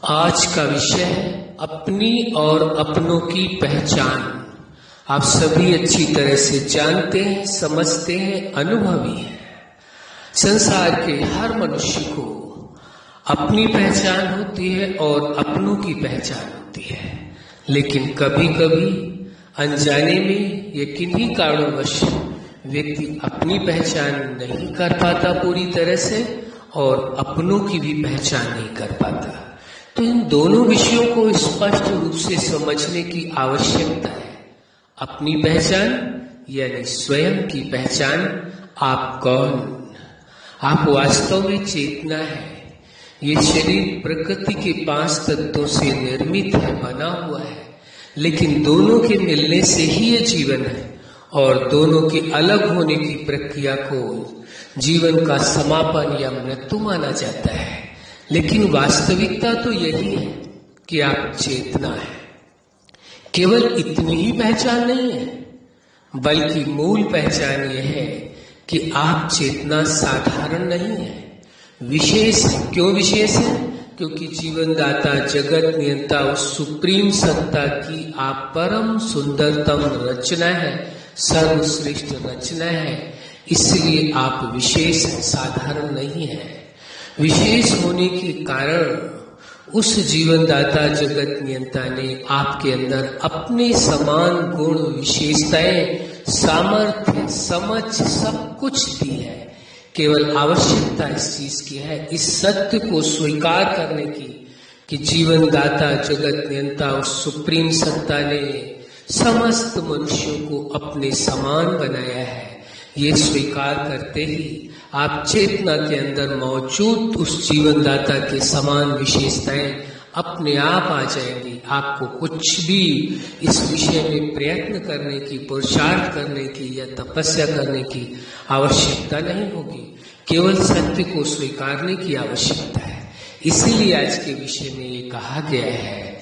आज का विषय है अपनी और अपनों की पहचान। आप सभी अच्छी तरह से जानते हैं, समझते हैं, अनुभवी हैं। संसार के हर मनुष्य को अपनी पहचान होती है और अपनों की पहचान होती है, लेकिन कभी कभी अनजाने में या किन्हीं कारणवश व्यक्ति अपनी पहचान नहीं कर पाता पूरी तरह से और अपनों की भी पहचान नहीं कर पाता। तो इन दोनों विषयों को स्पष्ट रूप से समझने की आवश्यकता है। अपनी पहचान यानी स्वयं की पहचान। आप कौन? आप वास्तव में चेतना है। ये शरीर प्रकृति के 5 तत्वों से निर्मित है, बना हुआ है, लेकिन दोनों के मिलने से ही ये जीवन है और दोनों के अलग होने की प्रक्रिया को जीवन का समापन या मृत्यु माना जाता है। लेकिन वास्तविकता तो यही है कि आप चेतना है। केवल इतनी ही पहचान नहीं है, बल्कि मूल पहचान यह है कि आप चेतना साधारण नहीं है, विशेष है। क्यों विशेष है? क्योंकि जीवनदाता, जगत नियंता, उस सुप्रीम सत्ता की आप परम सुंदरतम रचना है, सर्वश्रेष्ठ रचना है। इसलिए आप विशेष हैं, साधारण नहीं है। विशेष होने के कारण उस जीवनदाता, जगत नियंता ने आपके अंदर अपने समान गुण, विशेषताएं, सामर्थ्य, समझ सब कुछ दी है। केवल आवश्यकता इस चीज की है, इस सत्य को स्वीकार करने की कि जीवनदाता, जगत नियंता, उस सुप्रीम सत्ता ने समस्त मनुष्यों को अपने समान बनाया है। ये स्वीकार करते ही आप चेतना के अंदर मौजूद उस जीवनदाता के समान विशेषताएं अपने आप आ जाएंगी। आपको कुछ भी इस विषय में प्रयत्न करने की, पुरुषार्थ करने की या तपस्या करने की आवश्यकता नहीं होगी। केवल सत्य को स्वीकारने की आवश्यकता है। इसीलिए आज के विषय में ये कहा गया है,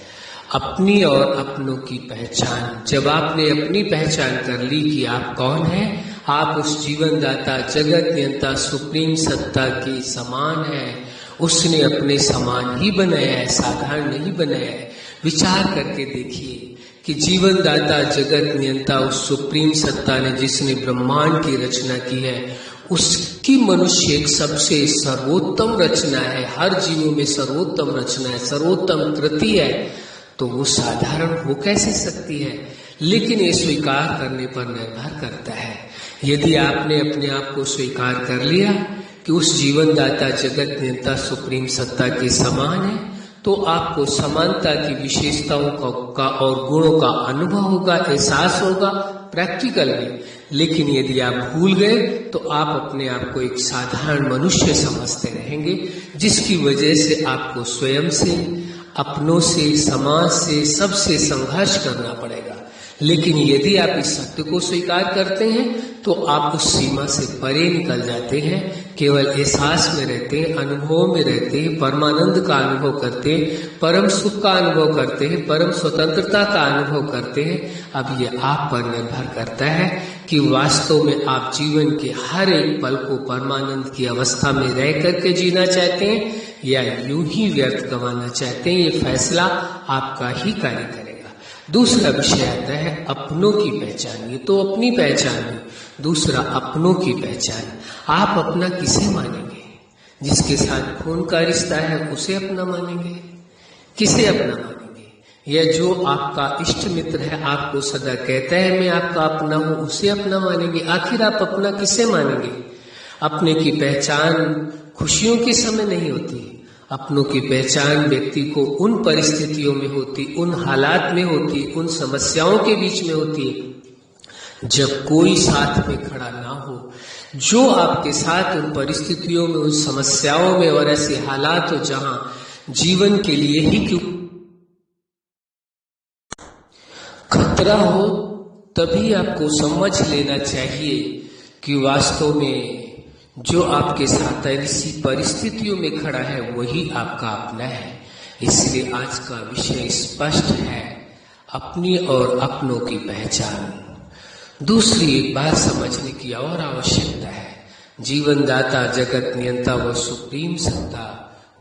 अपनी और अपनों की पहचान। जब आपने अपनी पहचान कर ली कि आप कौन हैं, आप उस जीवनदाता, जगत नियंता, सुप्रीम सत्ता के समान है। उसने अपने समान ही बनाया है, साधारण नहीं बनाया है। विचार करके देखिए कि जीवनदाता, जगत नियंता, उस सुप्रीम सत्ता ने जिसने ब्रह्मांड की रचना की है, उसकी मनुष्य एक सबसे सर्वोत्तम रचना है। हर जीवों में सर्वोत्तम रचना है, सर्वोत्तम कृति है। तो वो साधारण हो कैसे सकती है? लेकिन ये स्वीकार करने पर निर्भर करता है। यदि आपने अपने आप को स्वीकार कर लिया कि उस जीवनदाता, जगत नियंता, सुप्रीम सत्ता के समान है, तो आपको समानता की विशेषताओं का और गुणों का अनुभव होगा, एहसास होगा प्रैक्टिकल में। लेकिन यदि आप भूल गए तो आप अपने आप को एक साधारण मनुष्य समझते रहेंगे, जिसकी वजह से आपको स्वयं से, अपनों से, समाज से, सबसे संघर्ष करना पड़ेगा। लेकिन यदि आप इस सत्य को स्वीकार करते हैं तो आप उस सीमा से परे निकल जाते हैं, केवल एहसास में रहते हैं, अनुभव में रहते हैं, परमानंद का अनुभव करते हैं, परम सुख का अनुभव करते हैं, परम स्वतंत्रता का अनुभव करते हैं। अब ये आप पर निर्भर करता है कि वास्तव में आप जीवन के हर एक पल को परमानंद की अवस्था में रह करके जीना चाहते हैं या यूं ही व्यर्थ गंवाना चाहते हैं। ये फैसला आपका ही कार्य करेगा। दूसरा विषय आता है अपनों की पहचान। ये तो अपनी पहचान है। दूसरा अपनों की पहचान। आप अपना किसे मानेंगे? जिसके साथ खून का रिश्ता है उसे अपना मानेंगे? किसे अपना मानेंगे? या जो आपका इष्ट मित्र है, आपको सदा कहता है मैं आपका अपना हूं, उसे अपना मानेंगे? आखिर आप अपना किसे मानेंगे? अपने की पहचान खुशियों के समय नहीं होती। अपनों की पहचान व्यक्ति को उन परिस्थितियों में होती, उन हालात में होती, उन समस्याओं के बीच में होती है जब कोई साथ में खड़ा ना हो। जो आपके साथ उन परिस्थितियों में, उन समस्याओं में और ऐसे हालात हो जहां जीवन के लिए ही क्यों खतरा हो, तभी आपको समझ लेना चाहिए कि वास्तव में जो आपके साथ ऐसी परिस्थितियों में खड़ा है वही आपका अपना है। इसलिए आज का विषय स्पष्ट है, अपनी और अपनों की पहचान। दूसरी एक बात समझने की और आवश्यकता है, जीवनदाता, जगत नियंता व सुप्रीम सत्ता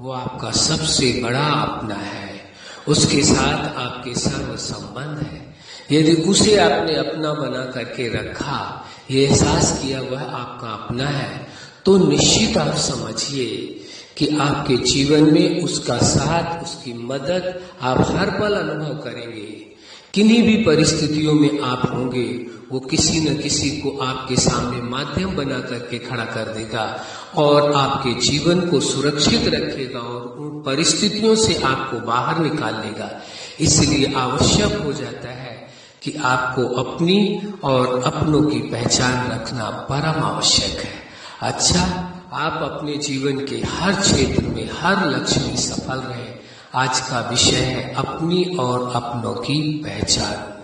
वो आपका सबसे बड़ा अपना है, उसके साथ आपके सर्व संबंध है। यदि उसे आपने अपना बना करके रखा, ये एहसास किया वह आपका अपना है, तो निश्चित आप समझिए कि आपके जीवन में उसका साथ, उसकी मदद आप हर पल अनुभव करेंगे। किन्हीं भी परिस्थितियों में आप होंगे, वो किसी न किसी को आपके सामने माध्यम बना करके खड़ा कर देगा और आपके जीवन को सुरक्षित रखेगा और उन परिस्थितियों से आपको बाहर निकाल लेगा। इसलिए आवश्यक हो जाता है कि आपको अपनी और अपनों की पहचान रखना परम आवश्यक है। अच्छा, आप अपने जीवन के हर क्षेत्र में, हर लक्ष्य में सफल रहे। आज का विषय है अपनी और अपनों की पहचान।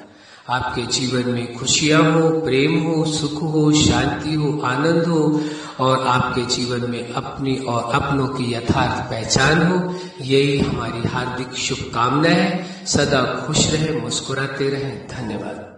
आपके जीवन में खुशियां हो, प्रेम हो, सुख हो, शांति हो, आनंद हो और आपके जीवन में अपनी और अपनों की यथार्थ पहचान हो, यही हमारी हार्दिक शुभकामना है। सदा खुश रहे, मुस्कुराते रहें। धन्यवाद।